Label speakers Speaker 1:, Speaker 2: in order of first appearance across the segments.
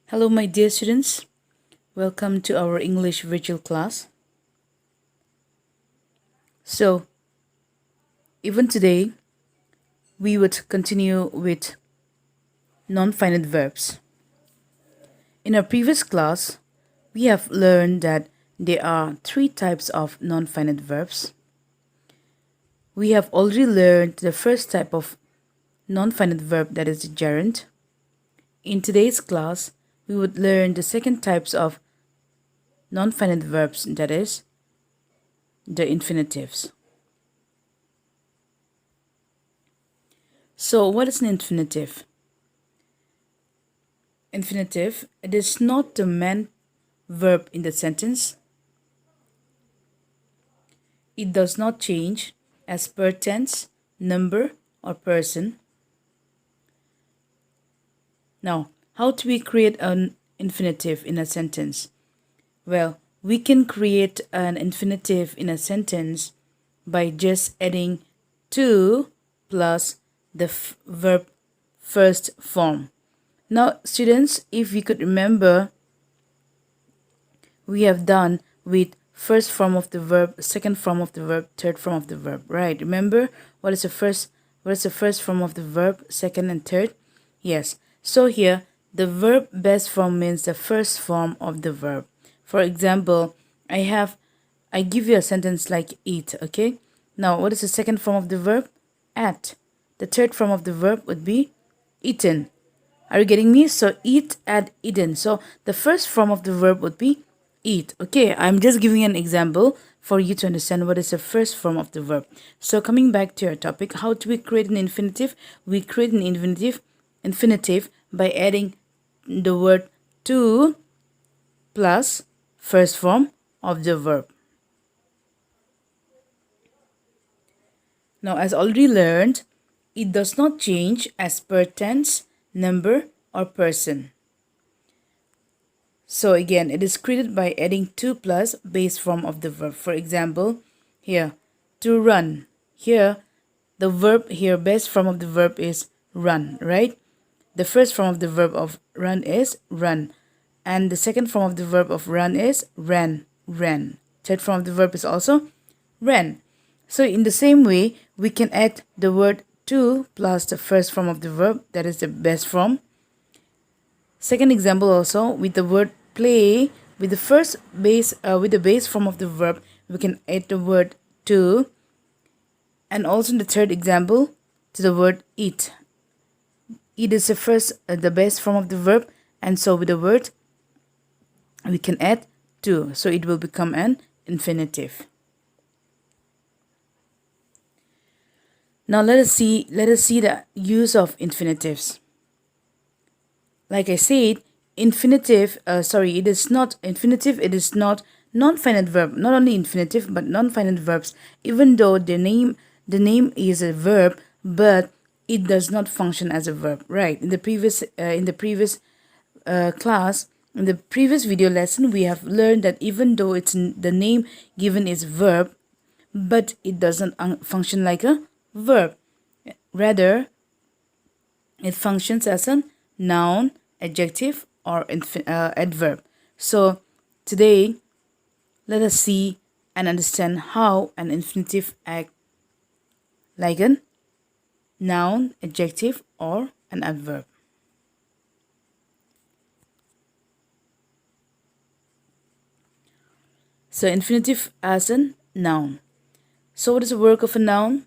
Speaker 1: Hello, my dear students. Welcome to our English virtual class. So, even today, we would continue with non-finite verbs. In our previous class, we have learned that there are three types of non-finite verbs. We have already learned the first type of non-finite verb, that is the gerund. In today's class, we would learn the second types of non-finite verbs, that is the infinitives. So, what is an infinitive? Infinitive, it is not the main verb in the sentence. It does not change as per tense, number, or person. Now, how do we create an infinitive in a sentence? Well, we can create an infinitive in a sentence by just adding to plus the verb first form. Now, students, if we could remember, we have done with first form of the verb, second form of the verb, third form of the verb, right? Remember what is the first form of the verb, second and third? Yes. So here the verb best form means the first form of the verb. For example, I give you a sentence like eat, okay? Now, what is the second form of the verb? At. The third form of the verb would be eaten. Are you getting me? So eat, at, eaten. So the first form of the verb would be eat. Okay, I'm just giving an example for you to understand what is the first form of the verb. So coming back to our topic, how do we create an infinitive? We create an infinitive by adding the word to plus first form of the verb. Now, as already learned, it does not change as per tense, number, or person. So again, it is created by adding to plus base form of the verb. For example, here, to run. Here, the verb here, base form of the verb is run, right? The first form of the verb of run is run. And the second form of the verb of run is ran, ran. Third form of the verb is also ran. So in the same way, we can add the word to plus the first form of the verb, that is the best form. Second example also, with the word play, with the base form of the verb, we can add the word to. And also in the third example, to the word eat. Eat is the base form of the verb, and so with the word, we can add to. So it will become an infinitive. Now let us see the use of infinitives. Like I said, it is not infinitive, it is not non-finite verb. Not only infinitive, but non-finite verbs, even though the name is a verb, but it does not function as a verb, right? In the previous class, in the previous video lesson, we have learned that even though the name given is verb, but it doesn't function like a verb. Rather, it functions as a noun, adjective, or adverb. So today, let us see and understand how an infinitive acts like a noun, adjective, or an adverb. So infinitive as a noun. So what is the work of a noun?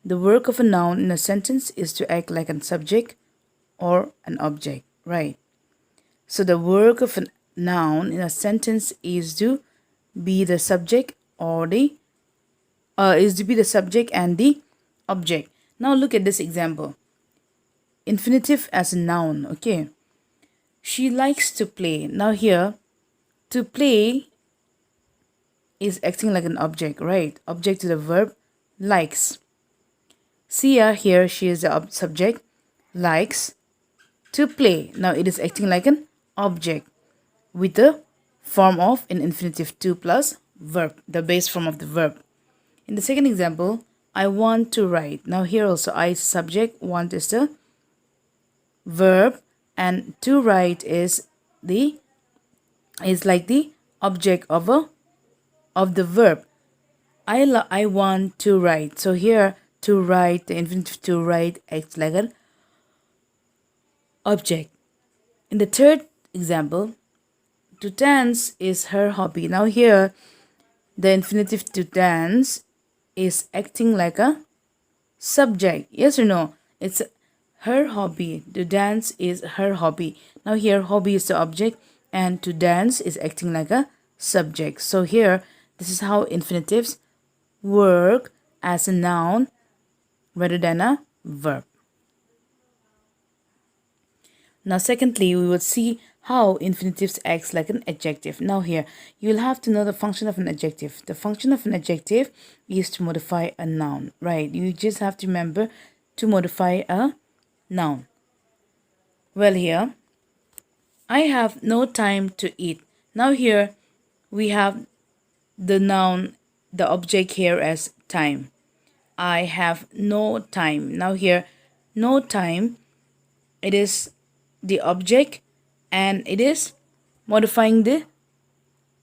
Speaker 1: The work of a noun in a sentence is to act like a subject or an object, right? So the work of a noun in a sentence is to be the subject or the subject and the object. Now look at this example. Infinitive as a noun, okay? She likes to play. Now here, to play is acting like an object, right? Object to the verb likes. Sia here, she is the subject, likes to play. Now it is acting like an object with the form of an infinitive to plus verb, the base form of the verb. In the second example, I want to write. Now here also I is subject, want is the verb, and to write is the object of the verb. I want to write. So here, to write, the infinitive to write acts like an object. In the third example, to dance is her hobby. Now here, the infinitive to dance is acting like a subject. Yes or no? It's her hobby. To dance is her hobby. Now here, hobby is the object and to dance is acting like a subject. So here, this is how infinitives work as a noun rather than a verb. Now secondly, we will see how infinitives acts like an adjective. Now here, you will have to know the function of an adjective. The function of an adjective is to modify a noun, right? You just have to remember to modify a noun. Well here, I have no time to eat. Now here, we have the noun, the object here as time. I have no time. Now here, no time, it is the object and it is modifying the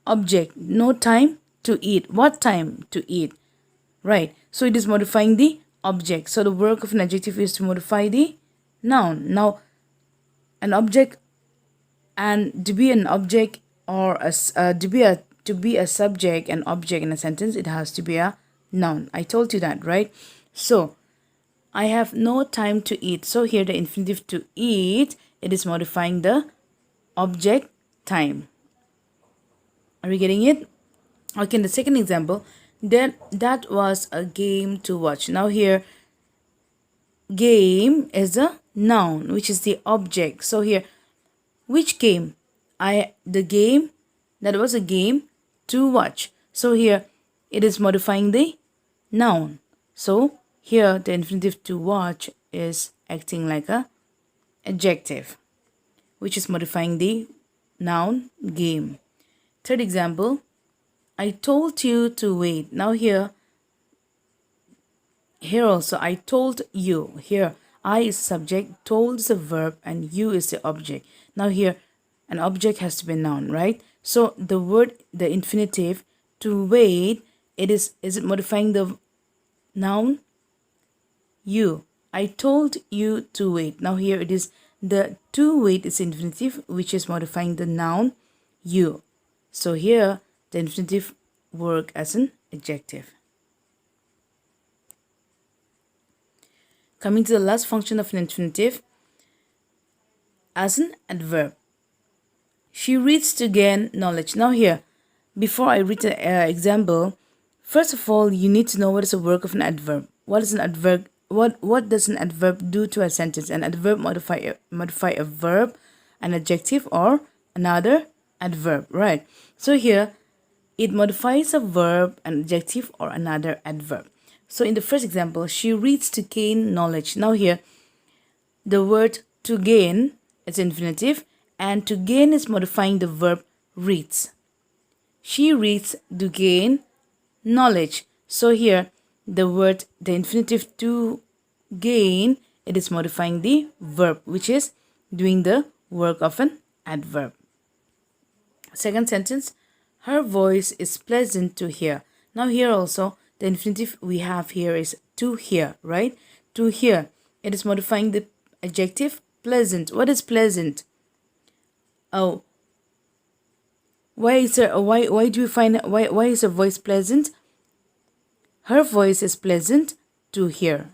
Speaker 1: object. No time to eat. What time to eat? Right. So it is modifying the object. So the work of an adjective is to modify the noun. Now, an object, and to be an object or to be a subject and object in a sentence, it has to be a noun. I told you that, right? So I have no time to eat. So here the infinitive to eat, it is modifying the object time. Are we getting it? Okay, in the second example, that was a game to watch. Now here, game is a noun, which is the object. So here, which game? The game, that was a game to watch. So here, it is modifying the noun. So here, the infinitive to watch is acting like a adjective, which is modifying the noun game. Third example, I told you to wait. Now here also, I told you. Here, I is subject, told is a verb, and you is the object. Now here, an object has to be a noun, right? So the word, the infinitive to wait, is it modifying the noun you? I told you to wait. Now here it is the to wait is infinitive, which is modifying the noun you. So here the infinitive work as an adjective. Coming to the last function of an infinitive, as an adverb. She reads to gain knowledge. Now here, before I read the example, first of all, you need to know what is the work of an adverb. What is an adverb? What does an adverb do to a sentence? An adverb modify a verb, an adjective, or another adverb, right? So here, it modifies a verb, an adjective, or another adverb. So in the first example, she reads to gain knowledge. Now here, the word to gain is infinitive, and to gain is modifying the verb reads. She reads to gain knowledge. So here, the infinitive to gain, it is modifying the verb, which is doing the work of an adverb. Second sentence, her voice is pleasant to hear. Now here also, the infinitive we have here is to hear, right? To hear, it is modifying the adjective pleasant. What is pleasant? Oh, why is her why is her voice pleasant? Her voice is pleasant to hear.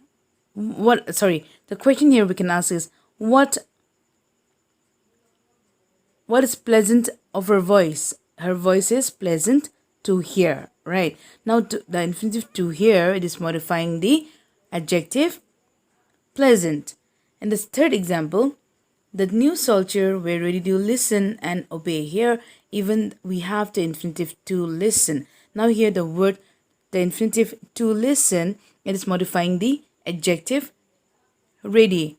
Speaker 1: The question here we can ask is what is pleasant of her voice? Her voice is pleasant to hear, right? Now the infinitive to hear, it is modifying the adjective pleasant. In this third example, the new soldier were ready to listen and obey. Here even we have the infinitive to listen. Now here the infinitive to listen, it is modifying the adjective ready.